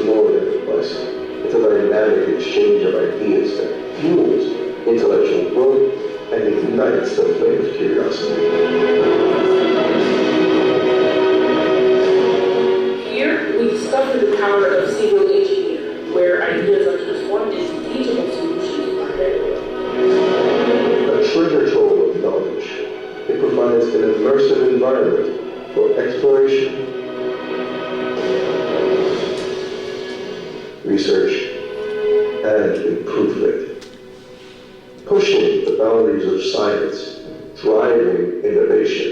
more than a quest. It's a dynamic exchange of ideas that fuels intellectual growth and ignites the flame of curiosity. Here, we discover the power of civil engineering, where ideas are transformed into teachable solutions for everyone. A treasure trove of knowledge. It provides an immersive environment for exploration, research, and improvement. Pushing the boundaries of science, driving innovation,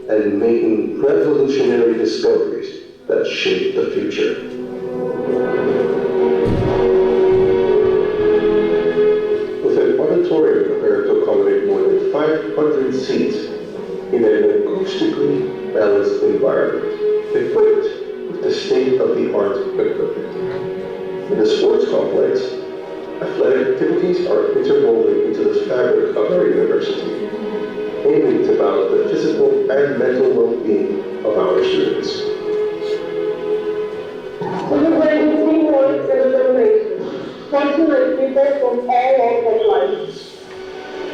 and making revolutionary discoveries that shape the future. With an auditorium prepared to accommodate more than 500 seats in an acoustically balanced environment, equipped with the state-of-the-art equipment. In the sports complex, athletic activities are interwoven into the fabric of our university, aiming to balance the physical and mental well-being of our students. Celebrating teamwork and determination, passionate people from all walks of life.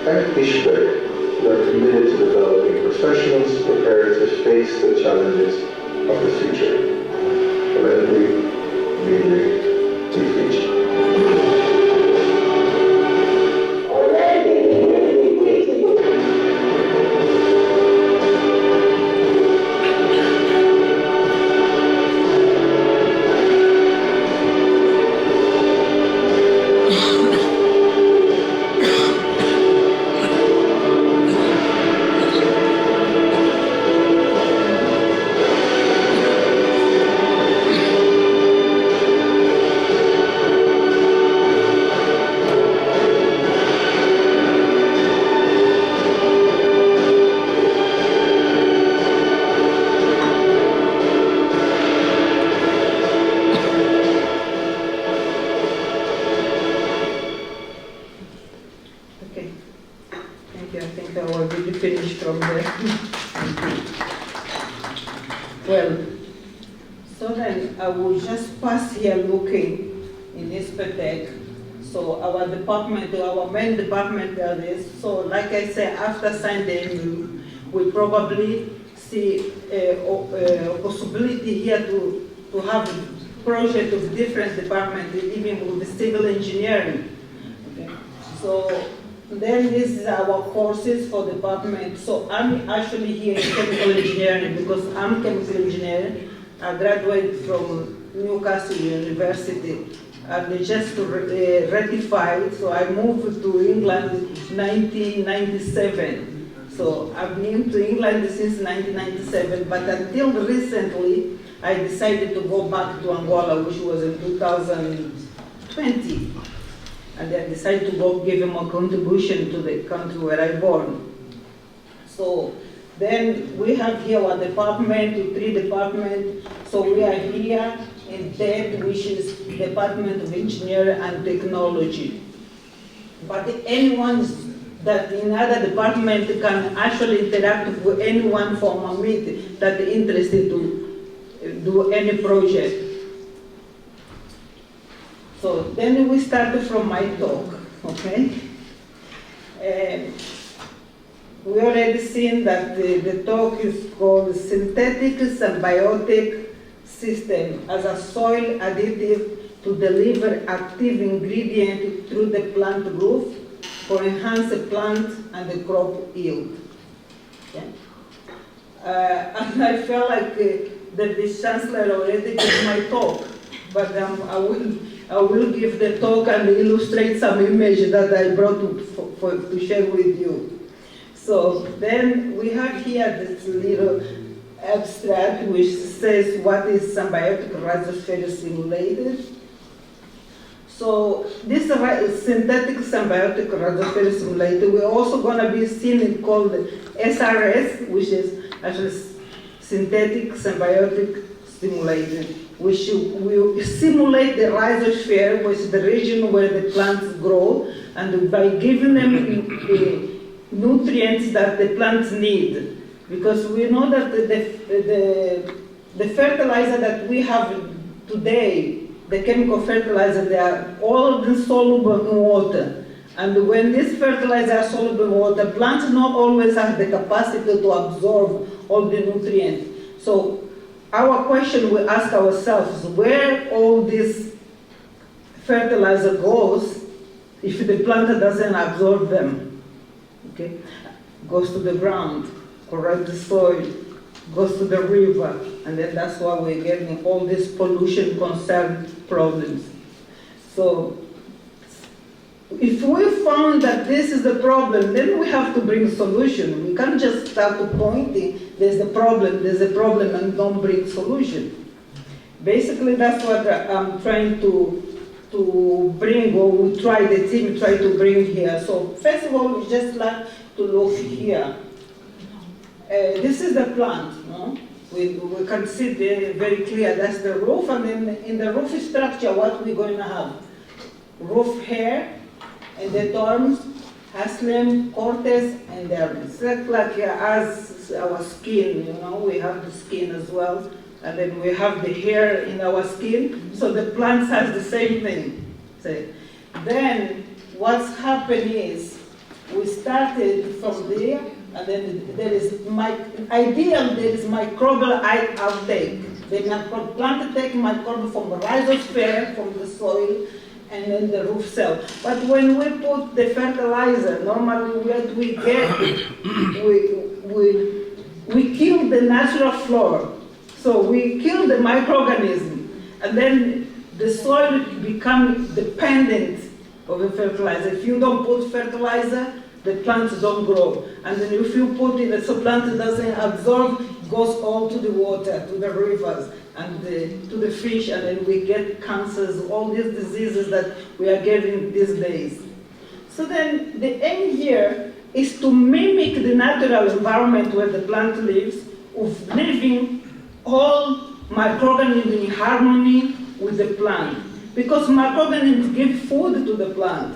At ISPTEC, we are committed to developing professionals prepared to face the challenges of the future. Well, so then I will just pass here looking in ISPTEC. So our department, our main department there is, so like I said, after signing, we probably see a possibility here to have a project of different departments, even with the civil engineering. Okay. So then this is our courses for department. So I'm actually here in chemical engineering because I'm chemical engineer. I graduated from Newcastle University and they just ratified. So I moved to England in 1997. So I've been to England since 1997, but until recently, I decided to go back to Angola, which was in 2020. And I decided to go give him a contribution to the country where I born. So then we have here our department, 3 departments. So we are here in DED, which is Department of Engineering and Technology. But anyone that in other department can actually interact with anyone from a meet that is interested to do any project. So then we start from my talk, okay? We already seen that the talk is called Synthetic Symbiotic System as a soil additive to deliver active ingredient through the plant roof for enhanced plant and the crop yield. Okay? And I felt like the Vice Chancellor already gave my talk, but I will give the talk and illustrate some image that I brought to share with you. So then we have here this little abstract which says what is symbiotic rhizosphere simulated. So this synthetic symbiotic rhizosphere simulator, we're also going to be seeing it called SRS, which is actually synthetic symbiotic simulator, which will simulate the rhizosphere, which is the region where the plants grow, and by giving them nutrients that the plants need. Because we know that the fertilizer that we have today the chemical fertilizer, they are all insoluble in water. And when these fertilizers are soluble in water, plants not always have the capacity to absorb all the nutrients. So our question we ask ourselves, where all this fertilizer goes if the plant doesn't absorb them? Okay? Goes to the ground, correct the soil, goes to the river, and then that's why we're getting all these pollution concern problems. So if we found that this is the problem, then we have to bring a solution. We can't just start pointing, there's a problem, and don't bring solution. Basically, that's what I'm trying to bring, or the team try to bring here. So first of all, we just like to look here. This is the plant, no? We can see there very clear, that's the roof, and then in the roof structure, what we're going to have? Roof hair, and the terms, haslam, cortex, and dermis. That's like as our skin, you know, we have the skin as well, and then we have the hair in our skin, so the plants has the same thing. So, then what's happened is, we started from there, and then there is microbial outtake. The plant take microbial from the rhizosphere, from the soil, and then the root cell. But when we put the fertilizer, normally what we get, we kill the natural flora. So we kill the microorganism, and then the soil becomes dependent of the fertilizer. If you don't put fertilizer, the plants don't grow. And then if you put it, the plant doesn't absorb, it goes all to the water, to the rivers, and to the fish, and then we get cancers, all these diseases that we are getting these days. So then the aim here is to mimic the natural environment where the plant lives, of living all microorganisms in harmony with the plant. Because microorganisms give food to the plant,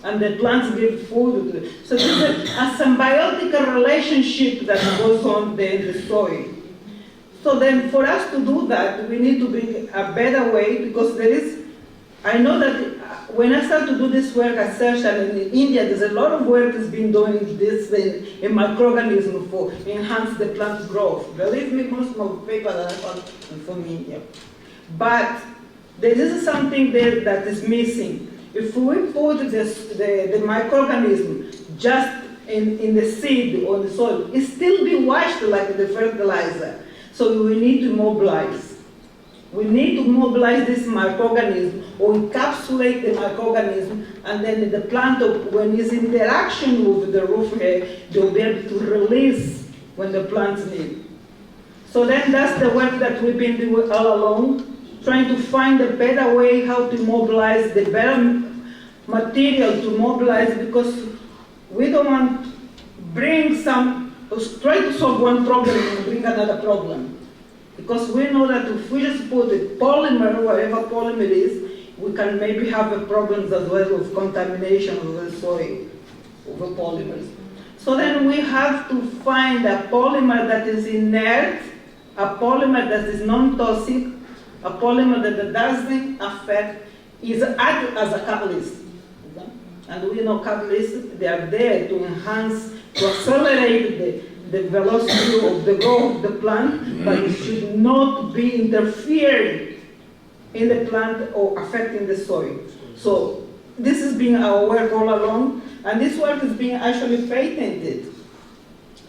and the plants give food to the, so there's a symbiotic relationship that goes on there in the soil. So then for us to do that, we need to bring a better way, because there is, I know that when I started to do this work at SEARCH and in India, there's a lot of work that's been doing this in microorganisms for enhance the plant growth. Believe me, most of the paper that I found from India. But there is something there that is missing. If we put the microorganism just in the seed or the soil, it still be washed like the fertilizer. So we need to mobilize. We need to mobilize this microorganism or encapsulate the microorganism, and then the plant, when it's in interaction with the roof hair, they'll be able to release when the plants need. So then that's the work that we've been doing all along, trying to find a better way how to mobilize, the better material to mobilize, because we don't want to bring try to solve one problem and bring another problem. Because we know that if we just put a polymer, whatever polymer it is, we can maybe have problems as well with contamination of the soil, of the polymers. So then we have to find a polymer that is inert, a polymer that is non-toxic, a polymer that doesn't affect, is act as a catalyst. And we know catalysts, they are there to enhance, to accelerate the velocity of the growth of the plant, but it should not be interfering in the plant or affecting the soil. So this has been our work all along, and this work is being actually patented.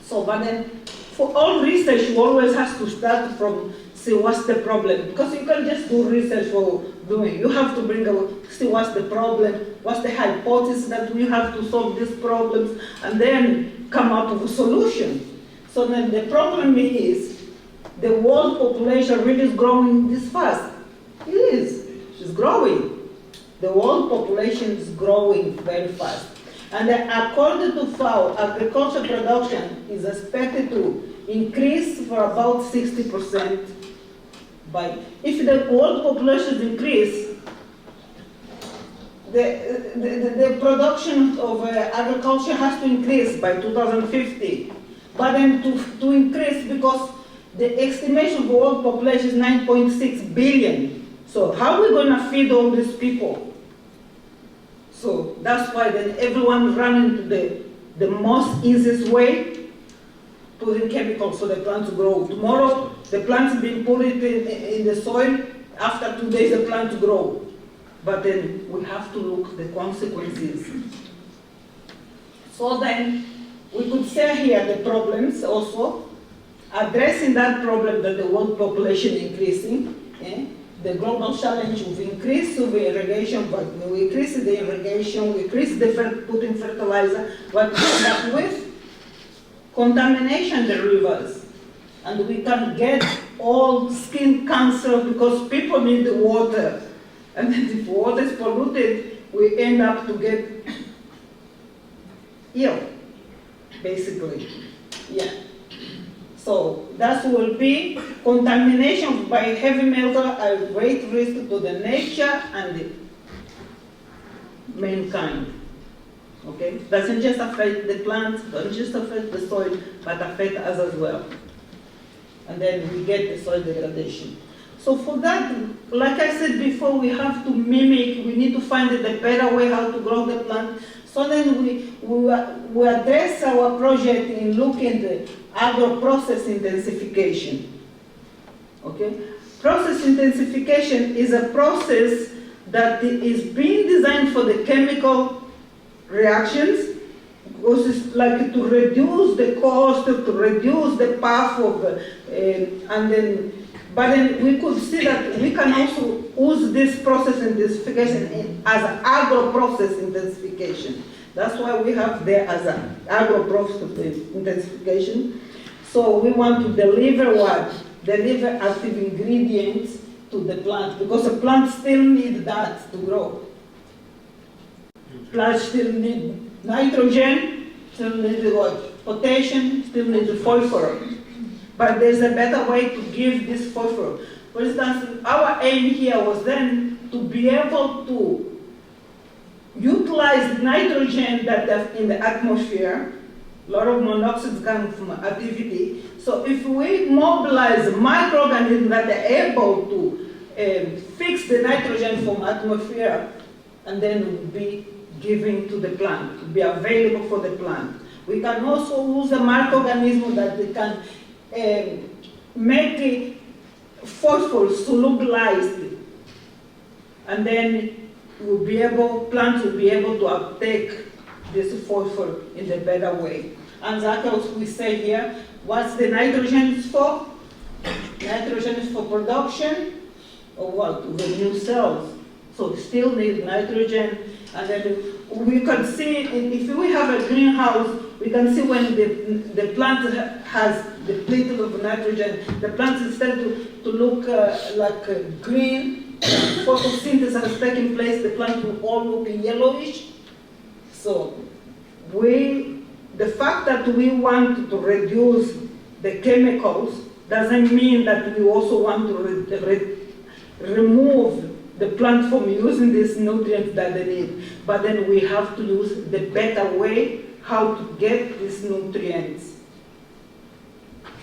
So, but then for all research, you always have to start from see what's the problem, because you can't just do research for doing. You have to bring out, see what's the problem, what's the hypothesis that we have to solve these problems, and then come up with a solution. So then the problem is the world population really is growing this fast. It is. It's growing. The world population is growing very fast. And according to FAO, agriculture production is expected to increase for about 60%. If the world population increase, the production of agriculture has to increase by 2050. But then to increase, because the estimation of the world population is 9.6 billion. So how are we going to feed all these people? So that's why then everyone ran into the most easiest way, putting chemicals for the plant to grow. Tomorrow, the plant's being put in the soil. After 2 days, the plant grow. But then we have to look at the consequences. So then we could say here the problems also, addressing that problem that the world population increasing, the global challenge of increase of irrigation, but we increase the irrigation, we increase the putting fertilizer, what we end up with? Contamination in the rivers. And we can get all skin cancer because people need the water. And then if water is polluted, we end up to get ill, basically. Yeah. So that will be contamination by heavy metal at great risk to the nature and the mankind. Okay? Doesn't just affect the plants, doesn't just affect the soil, but affect us as well. And then we get the soil degradation. So for that, like I said before, we have to mimic, we need to find the better way how to grow the plant. So then we address our project in looking at agro-process intensification. Okay? Process intensification is a process that is being designed for the chemical reactions, because it's like to reduce the cost, to reduce the path of, but then we could see that we can also use this process intensification as an agro-process intensification. That's why we have there as an agro-process intensification. So we want to deliver what? Deliver active ingredients to the plant, because the plant still needs that to grow. Plants still need nitrogen, still need what? Potassium, still need the phosphorus. But there's a better way to give this phosphorus. For instance, our aim here was then to be able to utilize the nitrogen that in the atmosphere. A lot of monoxides come from activity. So if we mobilize microorganisms that are able to fix the nitrogen from atmosphere, and then will be given to the plant, to be available for the plant. We can also use a microorganism that they can make the phosphorus solubilized, and then we'll be able, plants will be able to uptake this phosphorus in a better way. And that's what we say here. What's the nitrogen is for? Nitrogen is for production of what? The new cells. So still need nitrogen. And then we can see, if we have a greenhouse, we can see when the plant has depleted of nitrogen, the plant instead to look like green, photosynthesis is taking place, the plant will all look yellowish. So the fact that we want to reduce the chemicals doesn't mean that we also want to remove the plant from using these nutrients that they need. But then we have to use the better way how to get these nutrients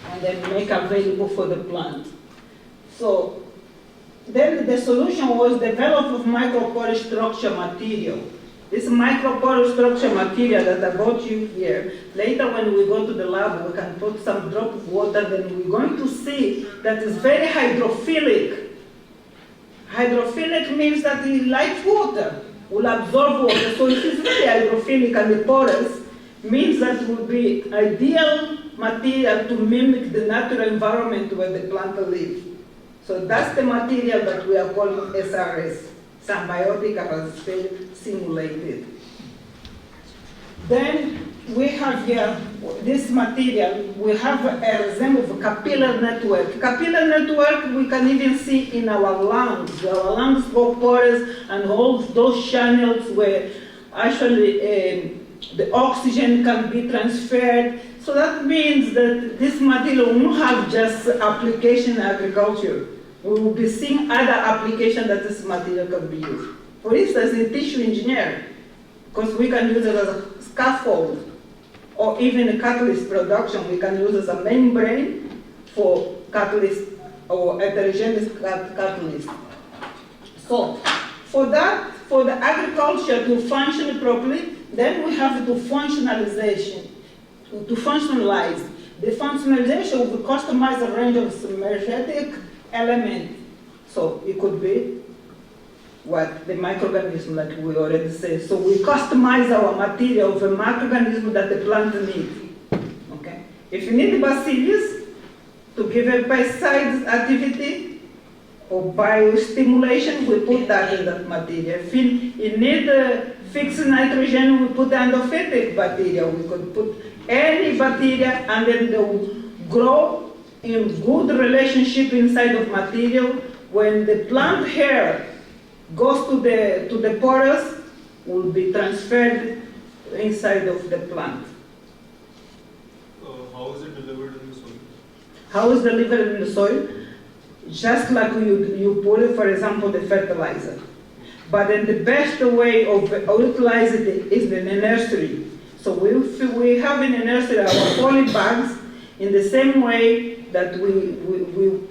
and then make available for the plant. So then the solution was develop of micropore structure material. This micropore structure material that I brought you here, later when we go to the lab, we can put some drop of water, then we're going to see that it's very hydrophilic. Hydrophilic means that it likes water, will absorb water. So if it's very hydrophilic and porous, means that it will be ideal material to mimic the natural environment where the plant lives. So that's the material that we are calling SRS, symbiotic as simulated. Then we have here this material, we have a resemblance of a capillary network. Capillary network we can even see in our lungs. Our lungs go porous and all those channels where actually the oxygen can be transferred. So that means that this material won't have just application in agriculture. We will be seeing other applications that this material can be used. For instance, in tissue engineering, because we can use it as a scaffold, or even in catalyst production, we can use it as a membrane for catalyst or heterogeneous catalyst. So for that, for the agriculture to function properly, then we have to functionalize. The functionalization will customize a range of symbiotic elements. So it could be what the microorganism, like we already said. So we customize our material of a microorganism that the plant needs. Okay. If you need bacillus to give a pesticide activity or biostimulation, we put that in that material. If you need fixed nitrogen, we put endophytic bacteria. We could put any bacteria, and then they will grow in good relationship inside of material. When the plant hair goes to the porous, will be transferred inside of the plant. How is it delivered in the soil? How is delivered in the soil? Just like you put it, for example, the fertilizer. But then the best way of utilizing it is in the nursery. So we have in the nursery our poly bags in the same way that we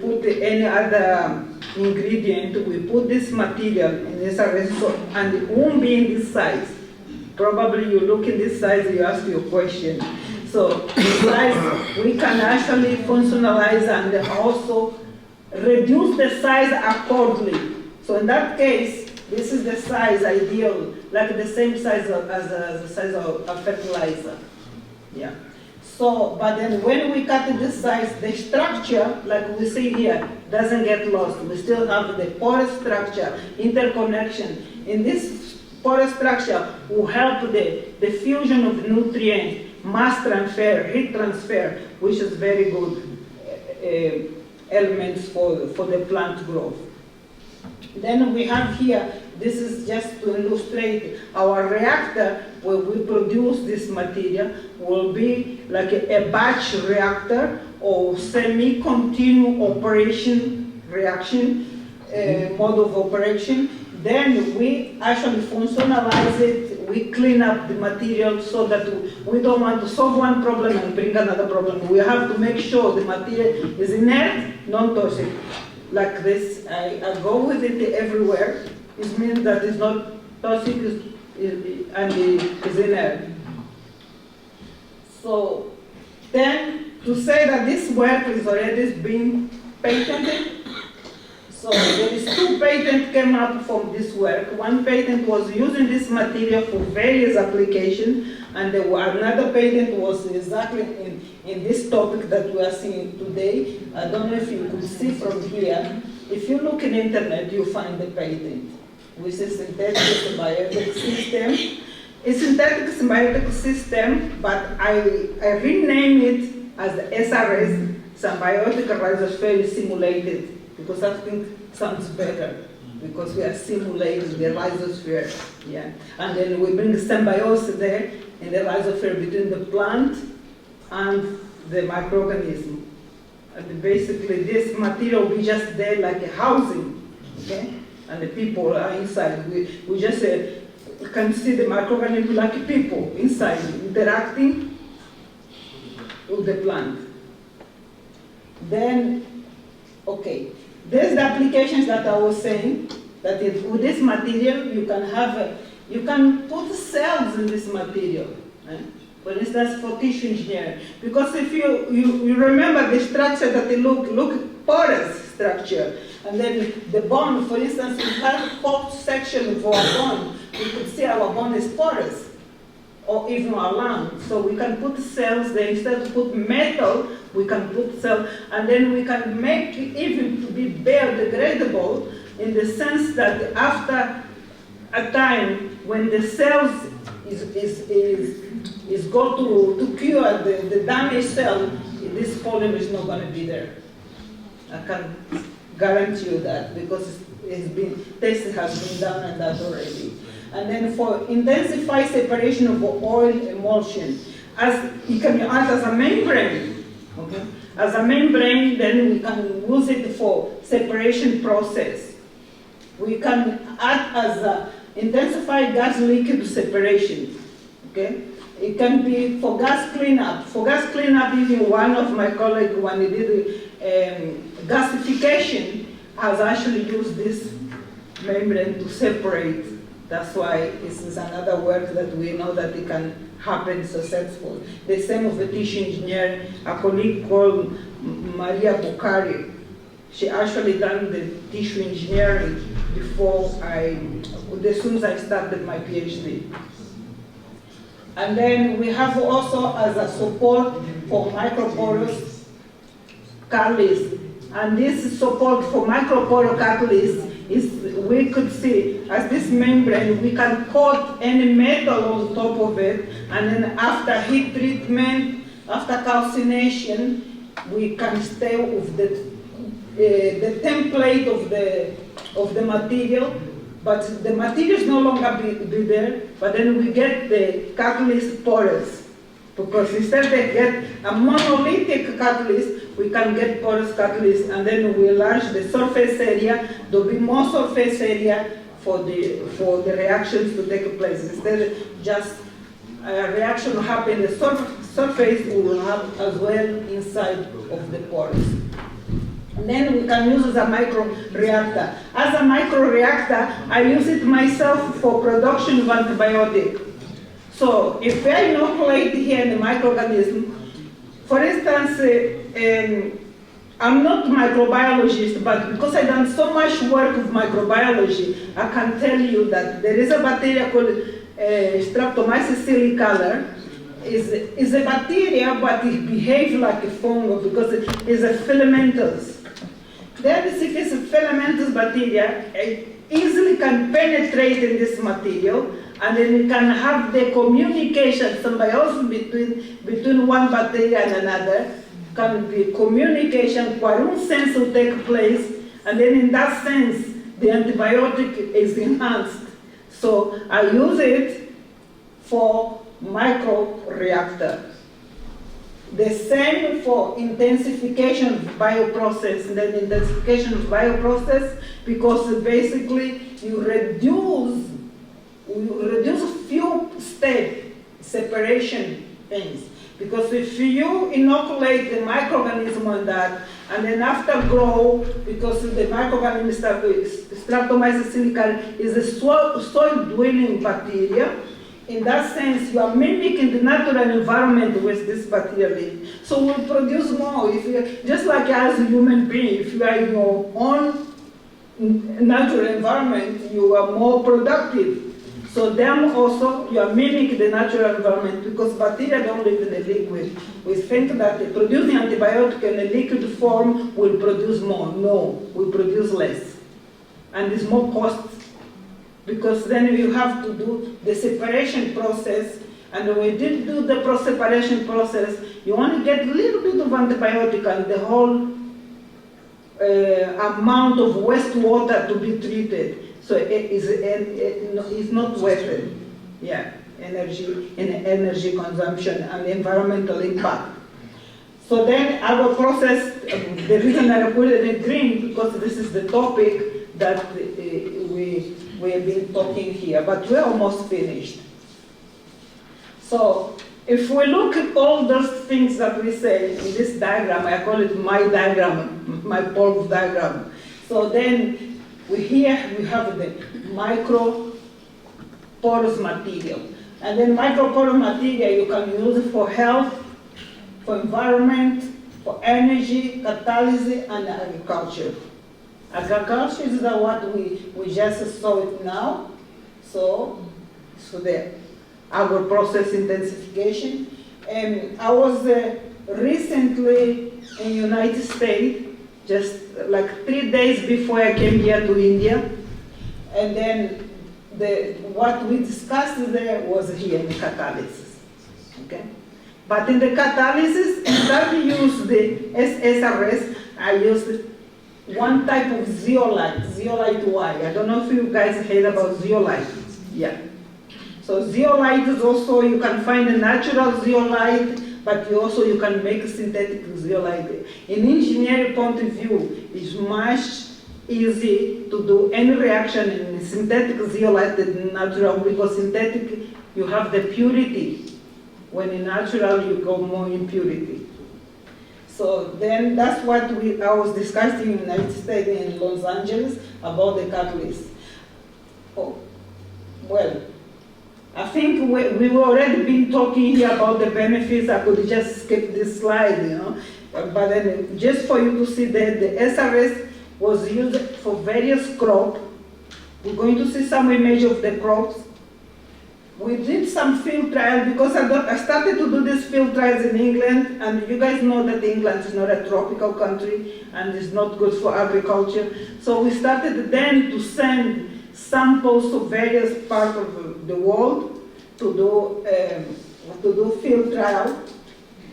put any other ingredient. We put this material in this arrest, and it won't be in this size. Probably you look in this size, you ask your question. So this size, we can actually functionalize and also reduce the size accordingly. So in that case, this is the size ideal, like the same size as the size of a fertilizer. Yeah. So, but then when we cut this size, the structure, like we see here, doesn't get lost. We still have the porous structure, interconnection. In this porous structure will help the fusion of nutrients, mass transfer, heat transfer, which is very good elements for the plant growth. Then we have here, this is just to illustrate our reactor where we produce this material will be like a batch reactor or semi-continuous operation reaction mode of operation. Then we actually functionalize it, we clean up the material so that we don't want to solve one problem and bring another problem. We have to make sure the material is inert, non-toxic. Like this, I go with it everywhere. It means that it's not toxic and it is inert. So then to say that this work is already being patented, so there is 2 patents came up from this work. One patent was using this material for various applications, and another patent was exactly in this topic that we are seeing today. I don't know if you could see from here. If you look in the internet, you find the patent, which is synthetic symbiotic system. It's synthetic symbiotic system, but I rename it as the SRS, symbiotic rhizosphere simulated, because I think sounds better, because we are simulating the rhizosphere, yeah. And then we bring symbiosis there in the rhizosphere between the plant and the microorganism. And basically this material will be just there like a housing, okay? And the people are inside. We just can see the microorganism like people inside, interacting with the plant. Then, okay. There's the applications that I was saying, that with this material you can put cells in this material. For instance, for tissue engineering. Because if you remember the structure that they look porous structure, and then the bone, for instance, we have 4th section of our bone, we could see our bone is porous, or even our lung. So we can put cells there. Instead of put metal, we can put cells, and then we can make it even to be biodegradable in the sense that after a time when the cells is go to cure the damaged cell, this polymer is not going to be there. I can guarantee you that, because testing has been done on that already. And then for intensify separation of oil emulsion, as it can act as a membrane. Okay? As a membrane, then we can use it for separation process. We can act as a intensified gas liquid separation. Okay? It can be for gas cleanup. For gas cleanup, even one of my colleagues, when he did gasification, has actually used this membrane to separate. That's why this is another work that we know that it can happen successfully. The same of a tissue engineer, a colleague called Maria Bucari. She actually done the tissue engineering before as soon as I started my PhD. And then we have also as a support for microporous catalyst. And this support for microporous catalyst is, we could see as this membrane, we can coat any metal on top of it, and then after heat treatment, after calcination, we can stay with the template of the material, but the material is no longer be there, but then we get the catalyst porous. Because instead they get a monolithic catalyst, we can get porous catalyst, and then we enlarge the surface area. There'll be more surface area for the reactions to take place. Instead of just a reaction will happen in the surface, we will have as well inside of the pores. And then we can use as a microreactor. As a microreactor, I use it myself for production of antibiotic. So if I inoculate here in the microorganism, for instance, I'm not a microbiologist, but because I've done so much work with microbiology, I can tell you that there is a bacteria called Streptomyces silicaler. Is a bacteria, but it behaves like a fungus because it is a filamentous. Then if it's a filamentous bacteria, it easily can penetrate in this material, and then you can have the communication, symbiosis between one bacteria and another. Can be communication, quorum sense will take place, and then in that sense, the antibiotic is enhanced. So I use it for microreactor. The same for intensification of bioprocess, and then intensification of bioprocess, because basically you reduce few step separation things. Because if you inoculate the microorganism on that, and then after grow, because the microorganism Streptomyces silicaler is a soil-dwelling bacteria, in that sense, you are mimicking the natural environment with this bacteria live. So we'll produce more. If you, just like as a human being, if you are in your own natural environment, you are more productive. So them also, you are mimicking the natural environment because bacteria don't live in the liquid. We think that producing antibiotic in a liquid form will produce more. No, we produce less. And it's more cost because then you have to do the separation process, and when we did do the separation process, you only get a little bit of antibiotic and the whole amount of wastewater to be treated. So it's not worth it. Yeah, energy consumption and environmental impact. So then our process, the reason I put it in green, because this is the topic that we have been talking here, but we're almost finished. So if we look at all those things that we say in this diagram, I call it my diagram, my pulp diagram. So then here we have the microporous material. And then microporous material you can use for health, for environment, for energy, catalysis, and agriculture. Agriculture is what we just saw it now. So the agro-process intensification. And I was recently in United States, just like 3 days before I came here to India. And then what we discussed there was here in the catalysis. Okay? But in the catalysis, instead of use the SRS, I used one type of zeolite, zeolite Y. I don't know if you guys heard about zeolite. Yeah. So zeolite is also, you can find a natural zeolite, but you can make synthetic zeolite. In engineering point of view, it's much easy to do any reaction in synthetic zeolite than natural, because synthetic, you have the purity. When in natural, you go more impurity. So then that's what I was discussing in the United States in Los Angeles about the catalyst. we've already been talking here about the benefits. I could just skip this slide, you know. But then just for you to see that the SRS was used for various crops. We're going to see some image of the crops. We did some field trials because I started to do these field trials in England, and you guys know that England is not a tropical country and is not good for agriculture. So we started then to send samples to various parts of the world to do field trial.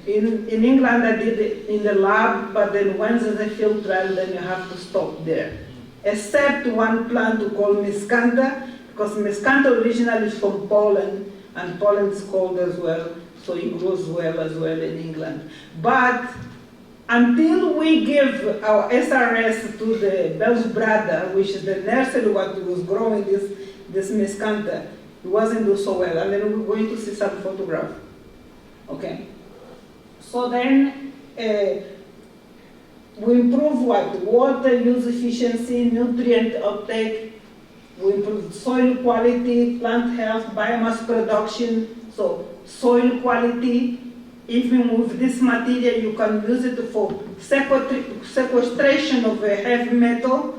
In England, I did it in the lab, but then once it's a field trial, then you have to stop there. Except one plant called miscanta, because miscanta originally is from Poland, and Poland is cold as well, so it grows well as well in England. But until we give our SRS to the Belgibrada, which is the nursery what was growing this miscanta, it wasn't doing so well. And then we're going to see some photograph. Okay. So then we improve what? Water use efficiency, nutrient uptake. We improve soil quality, plant health, biomass production. So soil quality. Even with this material, you can use it for sequestration of heavy metal.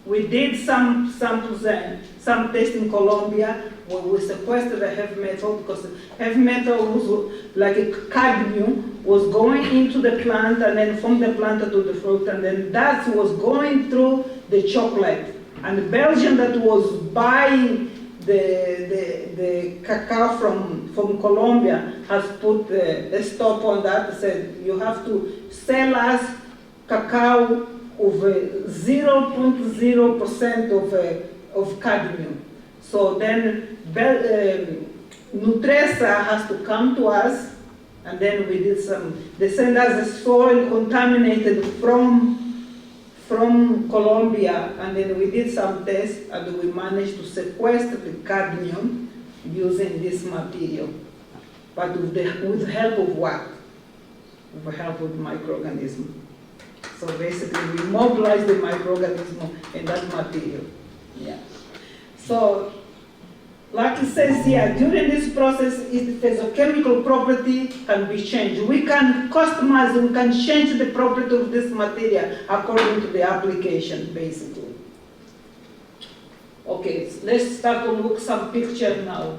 We did some samples and some tests in Colombia where we sequestered the heavy metal, because heavy metal was like a cadmium, was going into the plant and then from the plant to the fruit, and then that was going through the chocolate. And the Belgian that was buying the cacao from Colombia has put a stop on that, said you have to sell us cacao with 0.0% of cadmium. So then Teresa has to come to us, and then we did they send us the soil contaminated from Colombia, and then we did some tests, and we managed to sequester the cadmium using this material. But with the help of what? With the help of microorganisms. So basically, we mobilize the microorganism in that material. Yeah. So, like it says here, during this process, if there's a chemical property can be changed. We can customize, we can change the property of this material according to the application, basically. Okay, so let's start to look some picture now.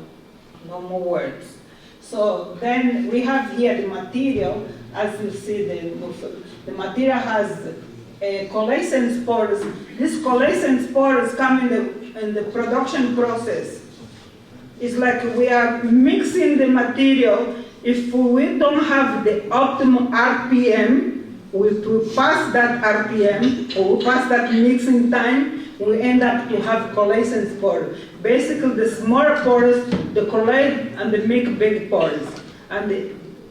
No more words. So then we have here the material. As you see, the material has coalescent spores. These coalescent spores come in the production process. It's like we are mixing the material. If we don't have the optimum RPM, we pass that RPM, or we pass that mixing time, we end up to have coalescent spores. Basically, the smaller pores, they collide and they make big pores. And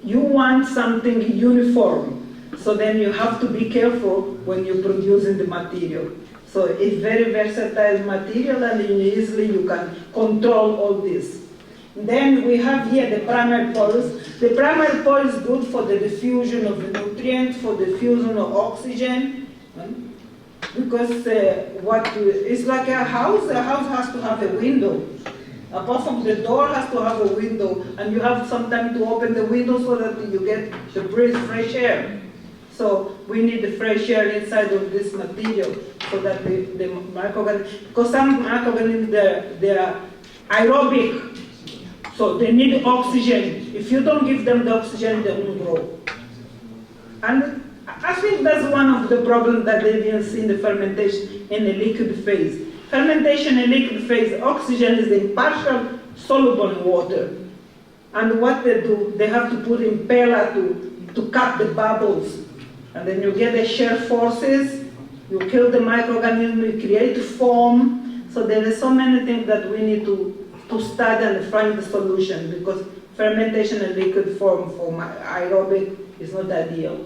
you want something uniform. So then you have to be careful when you're producing the material. So it's very versatile material, and easily you can control all this. Then we have here the primary pores. The primary pore is good for the diffusion of the nutrients, for the diffusion of oxygen, because it's like a house. A house has to have a window. Apart from the door has to have a window, and you have some time to open the window so that you get to breathe fresh air. So we need the fresh air inside of this material so that the microorganisms, because some microorganisms, they're aerobic, so they need oxygen. If you don't give them the oxygen, they won't grow. And I think that's one of the problems that they didn't see in the fermentation in the liquid phase. Fermentation in liquid phase, oxygen is in partial soluble in water. And what they do, they have to put impeller to cut the bubbles. And then you get the shear forces, you kill the microorganism, you create foam. So there are so many things that we need to study and find the solution, because fermentation in liquid form for aerobic is not ideal.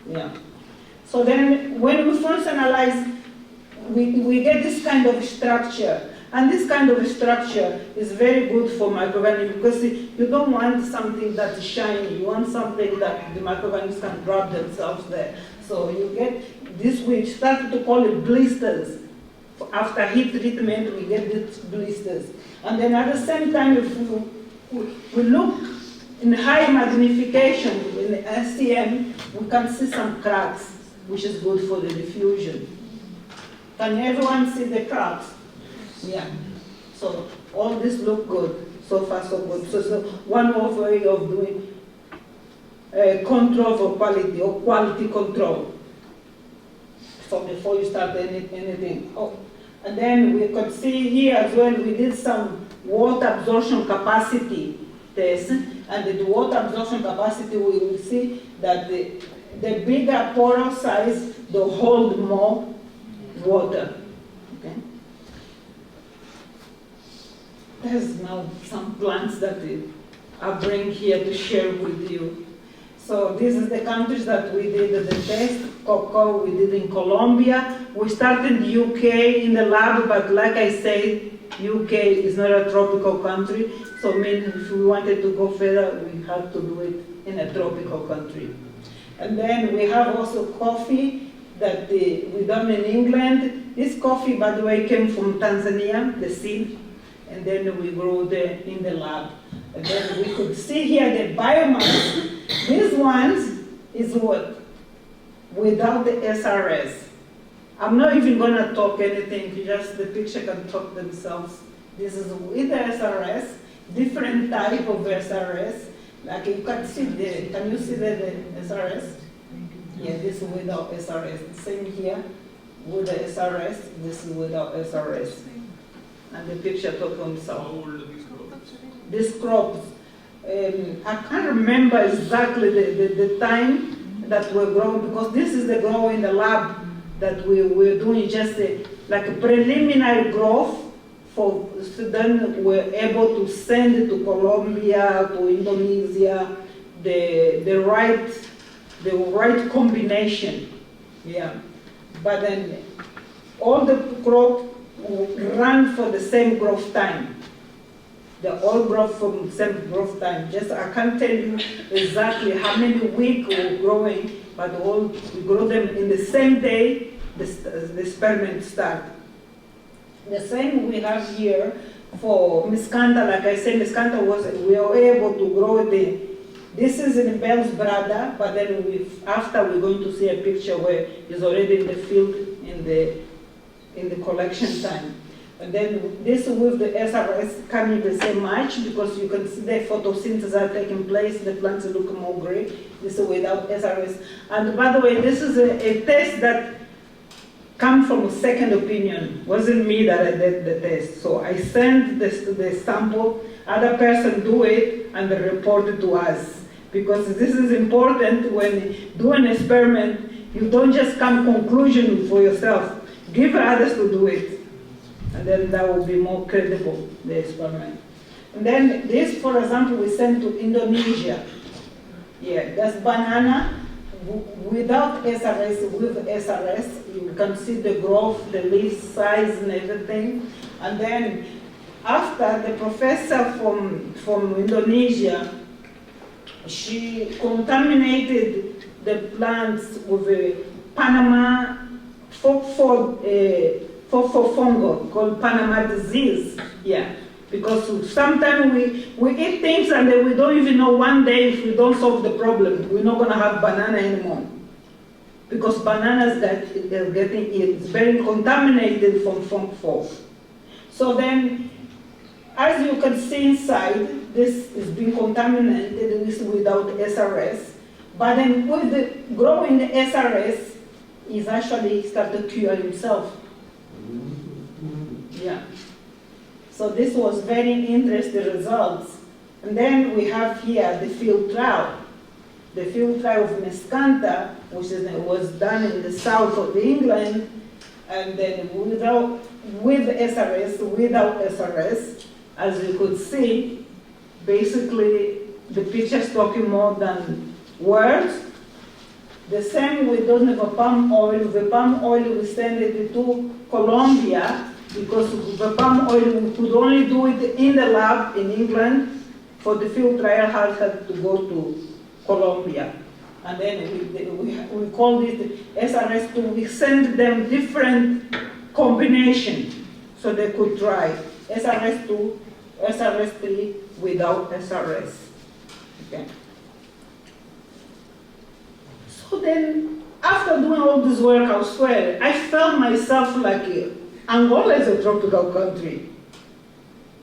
Yeah. So then when we first analyze, we get this kind of structure. And this kind of structure is very good for microorganisms, because you don't want something that's shiny. You want something that the microorganisms can grab themselves there. So you get this, we started to call it blisters. After heat treatment, we get these blisters. And then at the same time, if we look in high magnification in the STM, we can see some cracks, which is good for the diffusion. Can everyone see the cracks? Yeah. So all this look good. So far, so good. So one more way of doing control for quality or quality control. So before you start anything. Oh, and then we could see here as well, we did some water absorption capacity test. And the water absorption capacity, we will see that the bigger pore size, they hold more water. Okay. There's now some plants that I bring here to share with you. So this is the countries that we did the test. Cocoa we did in Colombia. We started in the UK in the lab, but like I said, UK is not a tropical country. So I mean, if we wanted to go further, we had to do it in a tropical country. And then we have also coffee that we done in England. This coffee, by the way, came from Tanzania, the seed. And then we grew it in the lab. And then we could see here the biomass. These ones is what? Without the SRS. I'm not even going to talk anything, just the picture can talk themselves. This is with the SRS, different type of SRS. Like you can see can you see the SRS? Yeah, this is without SRS. Same here, with the SRS, this is without SRS. And the picture talk for himself. How old are these crops? These crops, I can't remember exactly the time that we're growing, because this is the grow in the lab that we're doing just like a preliminary growth for, so then we're able to send it to Colombia, to Indonesia, the right combination, yeah. But then all the crop run for the same growth time. They all grow from the same growth time. Just I can't tell you exactly how many weeks we're growing, but all we grow them in the same day the experiment start. The same we have here for miscanta. Like I said, miscanta we were able to grow it. This is in Bell's Brada, but then after we're going to see a picture where it's already in the field in the collection time. And then this with the SRS can't even say much, because you can see the photosynthesis are taking place, the plants look more gray. This is without SRS. And by the way, this is a test that comes from a second opinion. It wasn't me that I did the test. So I sent the sample, other person do it, and they report it to us. Because this is important when you do an experiment, you don't just come conclusion for yourself. Give others to do it. And then that will be more credible, the experiment. And then this, for example, we sent to Indonesia. Yeah, that's banana without SRS, with SRS. You can see the growth, the leaf size and everything. And then after, the professor from Indonesia, she contaminated the plants with a Panama fungal called Panama disease. Yeah, because sometimes we eat things and then we don't even know one day if we don't solve the problem, we're not going to have banana anymore. Because bananas it's very contaminated from fungfol. So then, as you can see inside, this is being contaminated without SRS. But then with the growing the SRS, he's actually started to cure himself. Yeah. So this was very interesting results. And then we have here the field trial. The field trial of Miscanta, which was done in the south of England, and then with SRS, without SRS, as you could see, basically the picture's talking more than words. The same with the palm oil. The palm oil we send it to Colombia, because the palm oil we could only do it in the lab in England. For the field trial, had to go to Colombia. And then we called it SRS2. We sent them different combination so they could try SRS2, SRS3 without SRS. Okay. So then, after doing all this work elsewhere, I felt myself like Angola is a tropical country.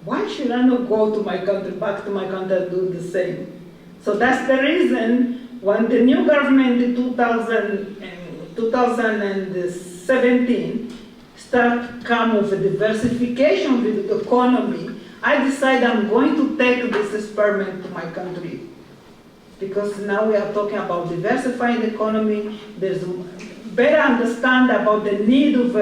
Why should I not go to my country, back to my country and do the same? So that's the reason when the new government in 2017 start come with a diversification of the economy, I decided I'm going to take this experiment to my country. Because now we are talking about diversifying the economy, there's better understand about the need of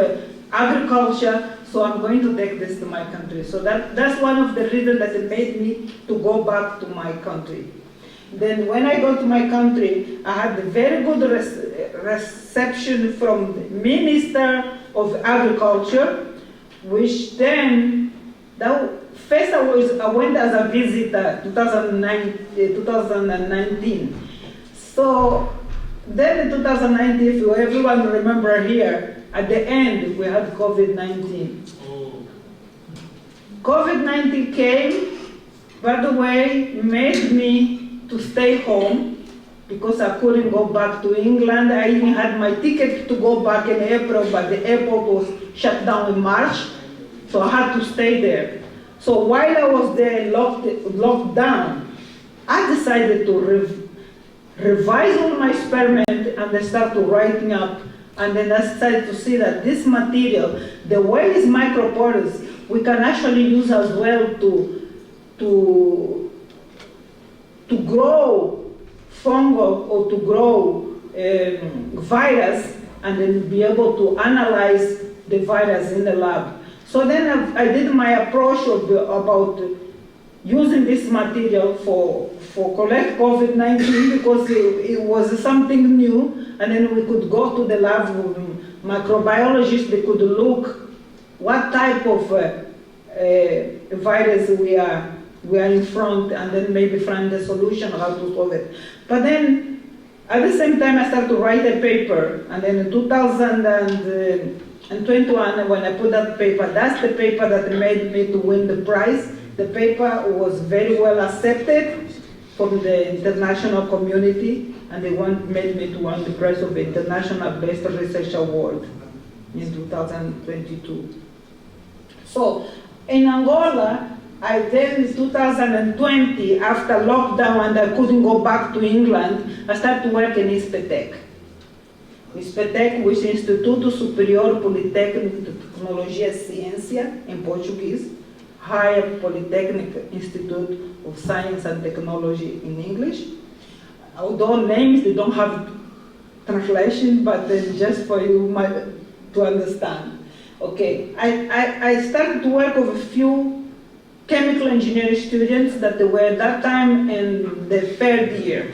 agriculture, so I'm going to take this to my country. So that's one of the reasons that it made me to go back to my country. Then when I go to my country, I had a very good reception from the Minister of Agriculture, which then, first I went as a visitor, 2019. So then in 2019, if everyone remember here, at the end we had COVID-19. COVID-19 came, by the way, made me to stay home because I couldn't go back to England. I even had my ticket to go back in April, but the airport was shut down in March, so I had to stay there. So while I was there locked down, I decided to revise all my experiment and then start to writing up. And then I started to see that this material, the way it's microporous, we can actually use as well to grow fungal or to grow virus and then be able to analyze the virus in the lab. So then I did my approach about using this material for collect COVID-19 because it was something new, and then we could go to the lab with microbiologists. They could look what type of virus we are in front, and then maybe find the solution how to solve it. But then at the same time I started to write a paper, and then in 2021 when I put that paper, that's the paper that made me to win the prize. The paper was very well accepted from the international community, and they made me to win the prize of the International Best Research Award in 2022. So in Angola, I then in 2020, after lockdown and I couldn't go back to England, I started to work in ISPTEC. ISPTEC, which is Instituto Superior Polytechnic de Tecnologia e Ciência, in Portuguese, Higher Polytechnic Institute of Science and Technology in English. Although names, they don't have translation, but then just for you to understand. Okay, I started to work with a few chemical engineering students that were at that time in the third year.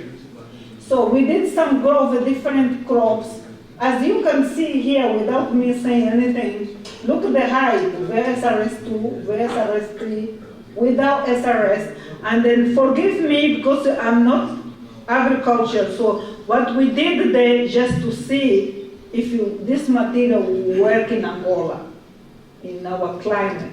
So we did some growth of different crops. As you can see here, without me saying anything, look at the height, VSRS2, VSRS3, without SRS. And then forgive me because I'm not agriculture. So what we did there just to see if this material will work in Angola, in our climate.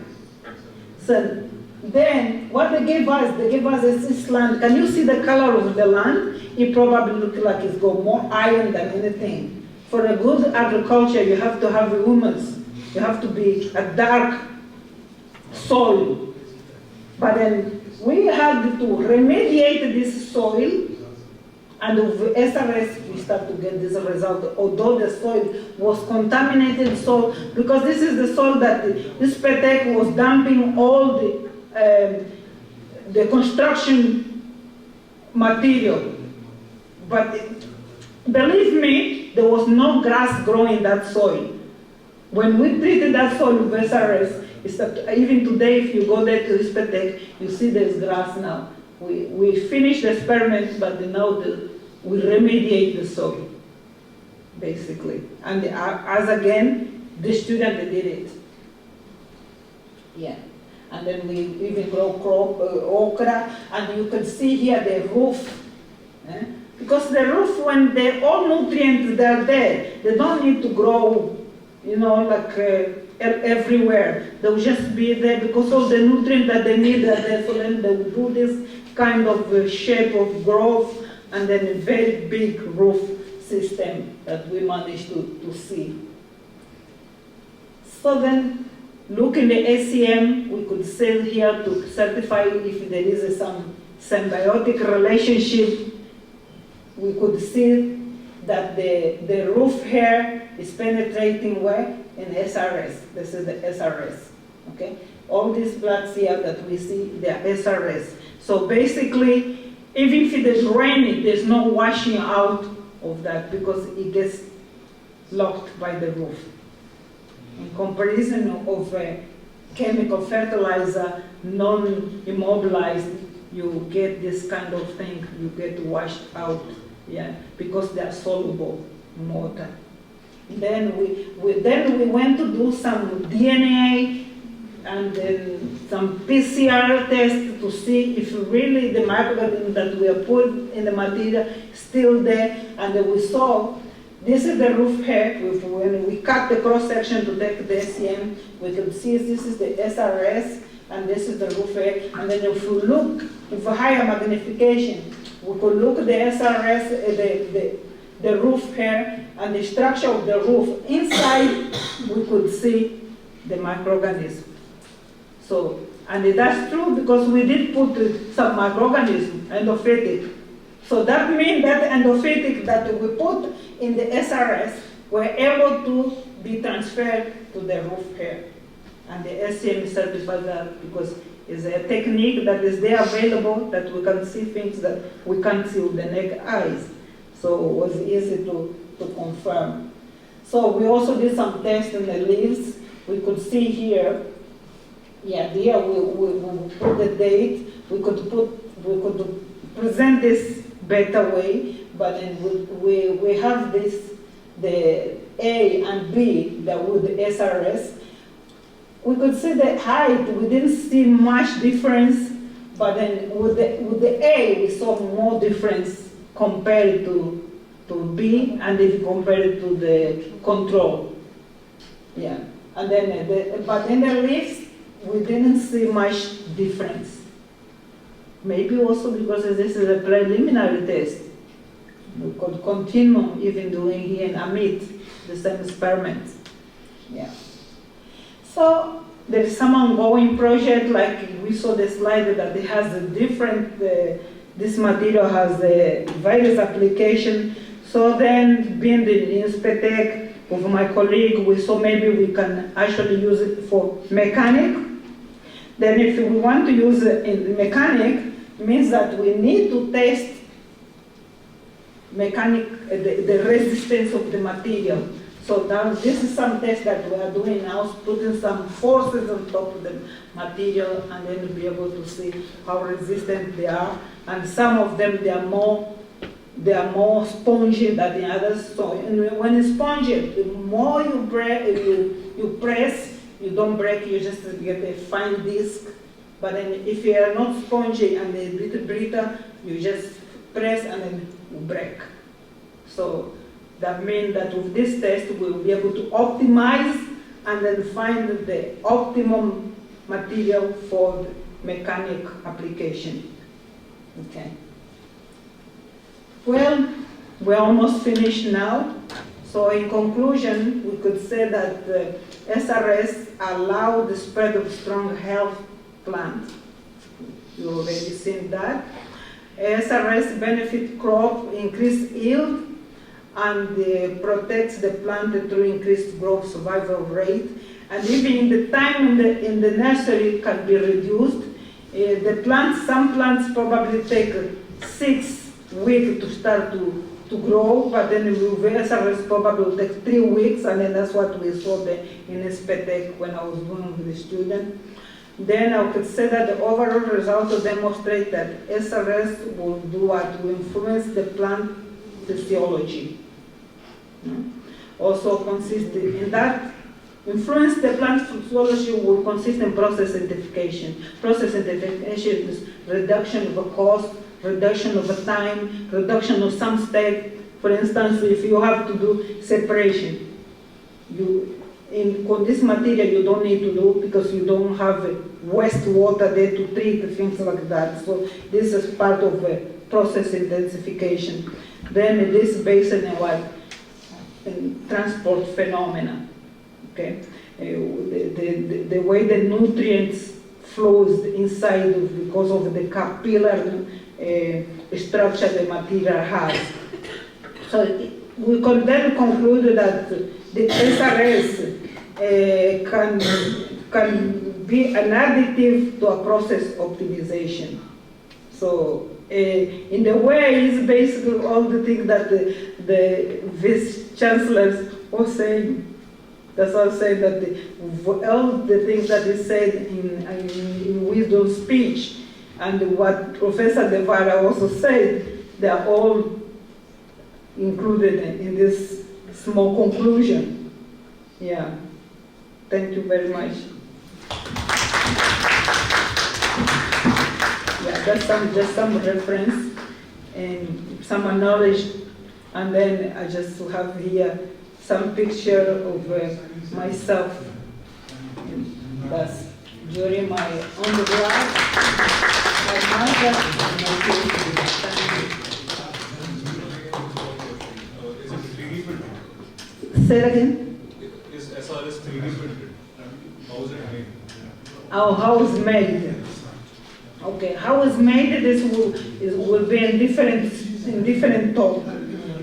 So then what they gave us this land. Can you see the color of the land? It probably looks like it's got more iron than anything. For a good agriculture, you have to have humus. You have to be a dark soil. But then we had to remediate this soil, and with SRS we start to get this result, although the soil was contaminated soil, because this is the soil that this ISPTEC was dumping all the construction material. But believe me, there was no grass growing in that soil. When we treated that soil with SRS, even today, if you go there to ISPTEC, you see there's grass now. We finished the experiment, but now we remediate the soil, basically. And as again, the student did it. Yeah. And then we even grow okra, and you can see here the roof. Because the roof, when all nutrients are there, they don't need to grow like everywhere. They will just be there because of the nutrients that they need, so then they will do this kind of shape of growth, and then a very big roof system that we managed to see. So then, look in the ACM, we could say here to certify if there is some symbiotic relationship. We could see that the roof hair is penetrating where? In SRS. This is the SRS, okay? All these blacks here that we see, they are SRS. So basically, even if it is raining, there's no washing out of that because it gets locked by the roof. In comparison of chemical fertilizer, non-immobilized, you get this kind of thing, you get washed out, yeah, because they are soluble in water. Then we went to do some DNA and then some PCR tests to see if really the microorganism that we have put in the material is still there, and then we saw this is the roof hair. When we cut the cross section to take the SCM, we can see this is the SRS and this is the roof hair. And then if we look with a higher magnification, we could look at the SRS, the roof hair, and the structure of the roof. Inside, we could see the microorganism. So, and that's true because we did put some microorganism, endophytic. So that means that endophytic that we put in the SRS were able to be transferred to the roof hair. And the SCM certified that because it's a technique that is there available that we can see things that we can't see with the naked eyes. So it was easy to confirm. So we also did some tests in the leaves. We could see here, yeah, there we put the date. We could present this better way, but then we have this, the A and B that with the SRS. We could see the height, we didn't see much difference, but then with the A, we saw more difference compared to B, and if you compare it to the control. Yeah, and then, but in the leaves, we didn't see much difference. Maybe also because this is a preliminary test. We could continue even doing here in AMIT, the same experiment. Yeah. So there is some ongoing project, like we saw the slide that it has a different, this material has a various application. So then being the ISPTEC with my colleague, we saw maybe we can actually use it for mechanic. Then if we want to use it in mechanic, it means that we need to test mechanic, the resistance of the material. So now this is some test that we are doing now, putting some forces on top of the material and then we'll be able to see how resistant they are. And some of them, they are more spongy than the others. So when it's spongy, the more you press, you don't break, you just get a fine disc. But then if you are not spongy and a little brittle, you just press and then you break. So that means that with this test, we will be able to optimize and then find the optimum material for the mechanic application. Okay. Well, we're almost finished now. So in conclusion, we could say that SRS allow the spread of strong health plants. You already seen that. SRS benefit crop, increase yield, and protects the plant through increased growth survival rate. And even the time in the nursery can be reduced. The plants, some plants probably take 6 weeks to start to grow, but then with SRS probably will take 3 weeks, and then that's what we saw in ISPTEC when I was doing with the student. Then I could say that the overall results demonstrate that SRS will do what? Will influence the plant physiology. Also consist in that, influence the plant physiology will consist in process identification. Process identification is reduction of a cost, reduction of a time, reduction of some step. For instance, if you have to do separation, in this material you don't need to do because you don't have wastewater there to treat things like that. So this is part of process intensification. Then it is based on what? In transport phenomena. Okay, the way the nutrients flows inside because of the capillary structure the material has. So we can then conclude that the SRS can be an additive to a process optimization. So in the way, it's basically all the things that the vice-chancellors were saying. That's why I say that all the things that is said in wisdom speech and what Professor Devara also said, they are all included in this small conclusion. Yeah. Thank you very much. Yeah, that's just some reference and some knowledge, and then I just have here some picture of myself. That's during my undergrad, my master, and my PhD. Say it again. Is SRS 3D printed? How is it made? Oh, how it's made? Okay, how it's made? This will be in different talk.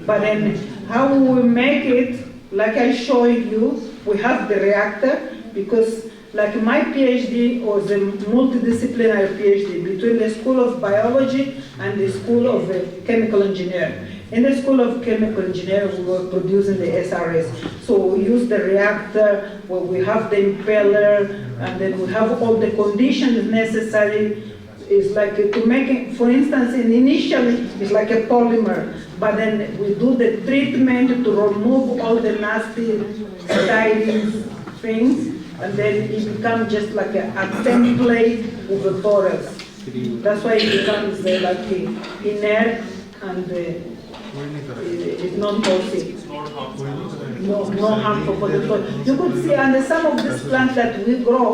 But then how we will make it, like I showed you, we have the reactor because, like my PhD was a multidisciplinary PhD between the School of Biology and the School of Chemical Engineering. In the School of Chemical Engineering, we were producing the SRS. So we use the reactor, where we have the impeller, and then we have all the conditions necessary. It's like to make it, for instance, initially it's like a polymer, but then we do the treatment to remove all the nasty styrene things, and then it becomes just like a template with a porous. That's why it becomes like inert and it's non-toxic. It's not harmful. No harmful for the soil. You could see under some of these plants that we grow,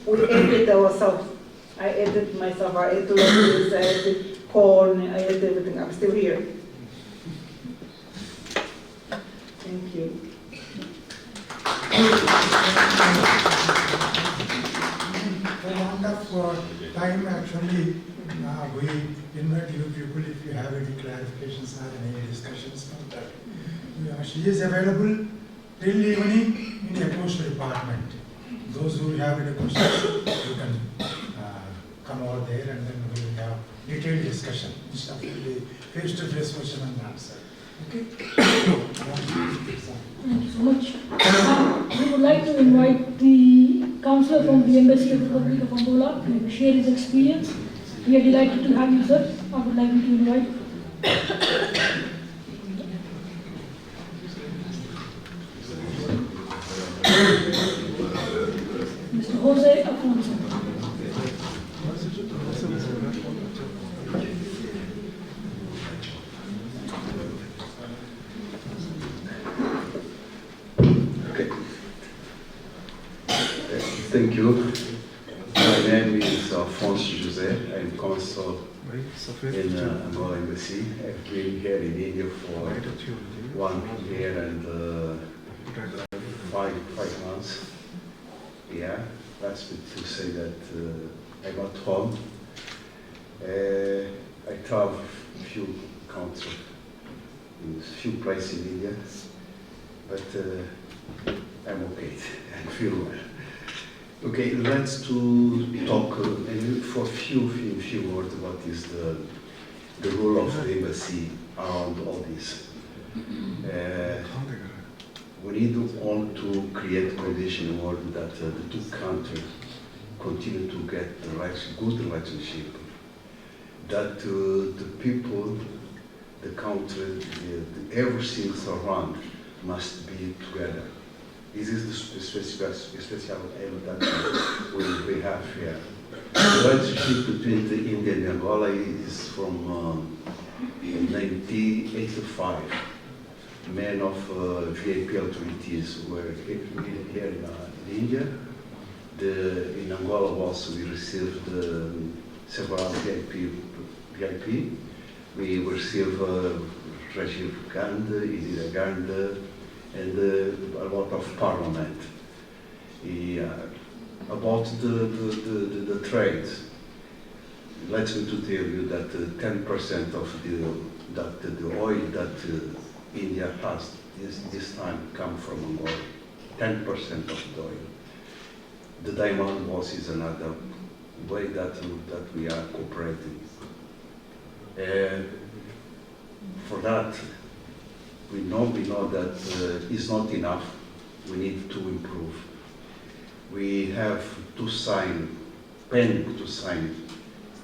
we ate it ourselves. I ate it myself. I ate lettuce, I ate corn, I ate everything. I'm still here. Thank you. For want of time, actually, we invite you people if you have any clarifications or any discussions on that. She is available till evening in the ACOAST department. Those who have any questions, you can come over there and then we will have detailed discussion instead of the face-to-face question and answer. Okay? Thank you so much. We would like to invite the counselor from the Embassy of the Republic of Angola to share his experience. We are delighted to have you, sir. I would like you to invite. Mr. Jose Afonso. Thank you. My name is Afonso José. I'm consul in Angola Embassy. I've been here in India for 1 year and 5 months. Yeah, that's to say that I'm at home. I travel a few countries, in a few places in India, but I'm okay. I feel well. Okay, let's to talk for a few words what is the role of the embassy around all this. We need to create conditions in order that the two countries continue to get the good relationship. That the people, the country, everything around must be together. This is the special aim that we have here. The relationship between the India and Angola is from 1985. many of VIP authorities were here in India. In Angola also we received several VIP. We received Rajiv Gandhi, Indira Gandhi, and a lot of parliament. About the trade, let me to tell you that 10% of the oil that India has this time come from Angola. 10% of the oil. The diamond was is another way that we are cooperating. For that, we know that it's not enough. We need to improve. We have to sign, pending to sign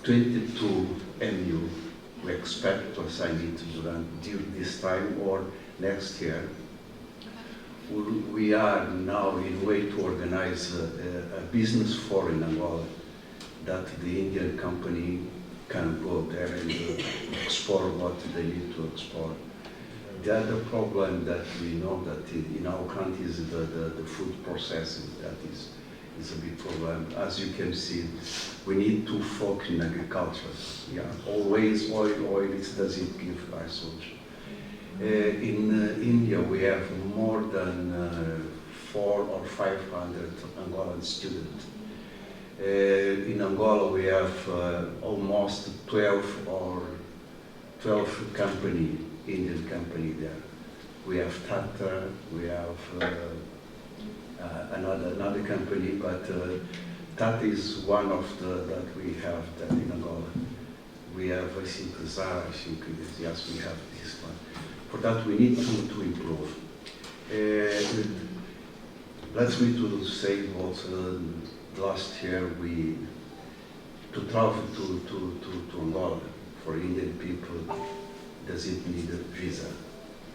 22 MU. We expect to sign it during this time or next year. We are now in way to organize a business forum in Angola that the Indian company can go there and explore what they need to explore. The other problem that we know that in our country is the food processing. That is a big problem. As you can see, we need to focus in agriculture. Yeah, always oil, it doesn't give results. In India, we have more than 400 or 500 Angolan students. In Angola, we have almost 12 company, Indian company there. We have Tata, we have another company, but Tata is one of that we have that in Angola. We have, I think, Zara, yes, we have this one. For that, we need to improve. Let me to say what last year to travel to Angola for Indian people doesn't need a visa.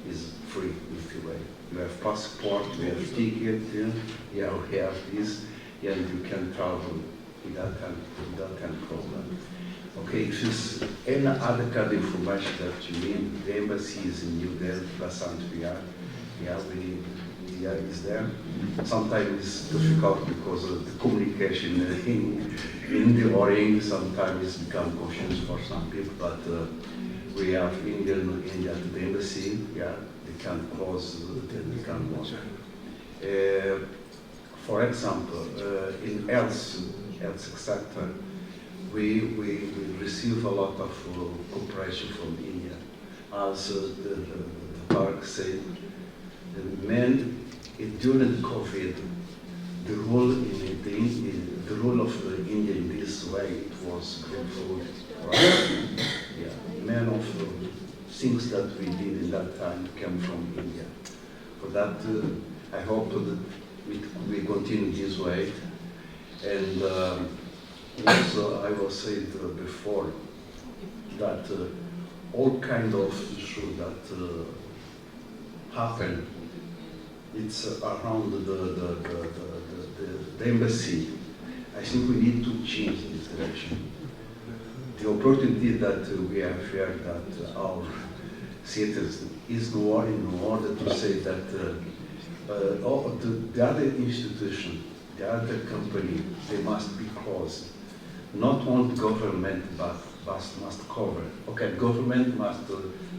It's free if you way. You have passport, you have ticket, yeah, we have this, and you can travel without any problem. Okay, if there's any other kind of information that you need, the embassy is in New Delhi, is there. Sometimes it's difficult because of the communication in the Orient, sometimes it's become confused for some people, but we have India at the embassy, yeah, they can close, they can work. For example, in health sector, we receive a lot of cooperation from India. As the park said, the men during COVID, the role of India in this way, it was grateful. Right? Yeah, many of things that we did in that time came from India. For that, I hope that we continue this way. And also, I will say before that all kind of issues that happen, it's around the embassy. I think we need to change this direction. The opportunity that we have here, that our citizens is in order to say that the other institution, the other company, they must be closed. Not only government, but must cover. Okay, government must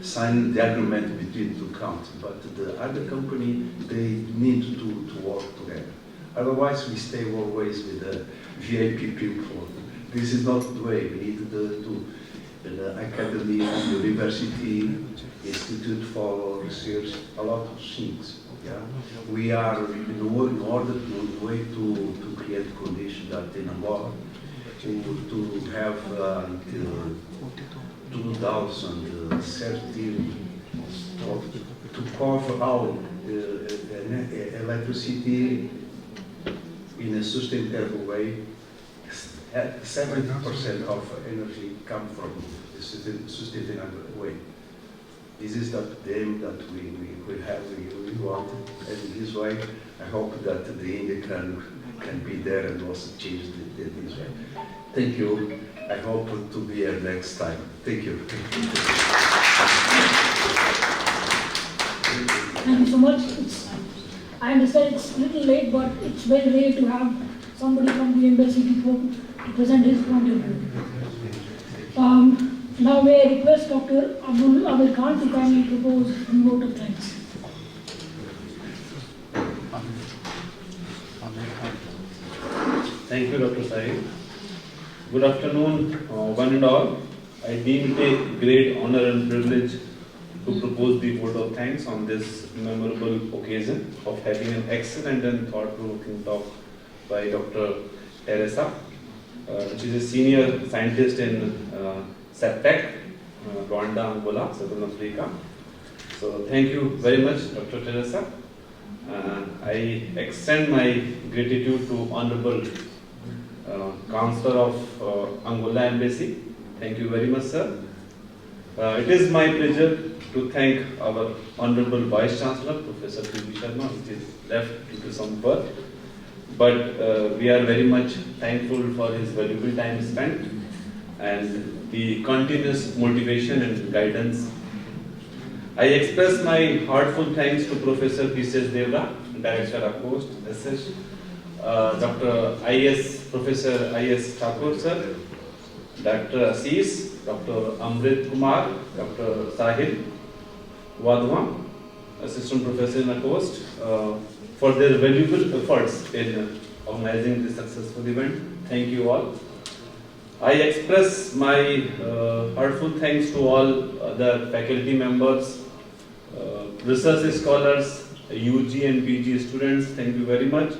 sign the agreement between two countries, but the other company, they need to work together. Otherwise, we stay always with the VIP people. This is not the way. We need the academy, university, institute for research, a lot of things. Yeah, we are in order to create conditions that in Angola to have until 2013 to cover our electricity in a sustainable way. 70% of energy come from the sustainable way. This is the aim that we want, and this way I hope that the India can be there and also change this way. Thank you. I hope to be here next time. Thank you. Thank you so much. I understand it's a little late, but it's very rare to have somebody from the embassy to present his point of view. Now may I request Dr. Abdul Amir Khan to kindly propose the vote of thanks. Thank you, Dr. Sahib. Good afternoon, one and all. I deem it a great honor and privilege to propose the vote of thanks on this memorable occasion of having an excellent and thought-provoking talk by Dr. Teresa, which is a senior scientist in SYMBIOTIC, Luanda-Angola, Southern Africa. So thank you very much, Dr. Teresa. I extend my gratitude to Honorable Counselor of Angola Embassy. Thank you very much, sir. It is my pleasure to thank our Honorable Vice Chancellor, Professor P.V. Sharma, which is left due to some work. But we are very much thankful for his valuable time spent and the continuous motivation and guidance. I express my heartfelt thanks to Professor P.C.S. Devra, Director ACOAST-AUH, Dr. Professor I.S. Thakur sir, Dr. Assis, Dr. Amrit Kumar, Dr. Sahil Wadhwa, Assistant Professor in ACOAST, for their valuable efforts in organizing this successful event. Thank you all. I express my heartfelt thanks to all other faculty members, research scholars, UG and PG students. Thank you very much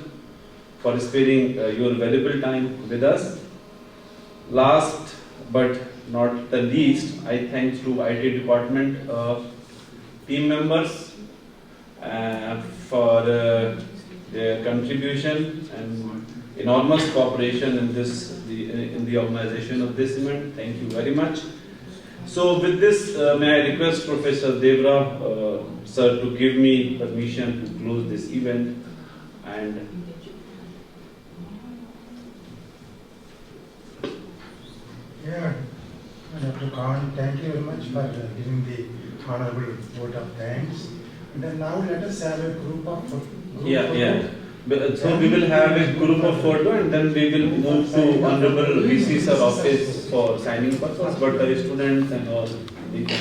for sparing your valuable time with us. Last but not the least, I thank to IT department team members for their contribution and enormous cooperation in the organization of this event. Thank you very much. So with this, may I request Professor Devra sir to give me permission to close this event. And yeah, Dr. Khan, thank you very much for giving the honorable vote of thanks. And then now let us have a group photo. So we will have a group of photo and then we will move to Honorable VC sir office for signing purpose, but the students and all we can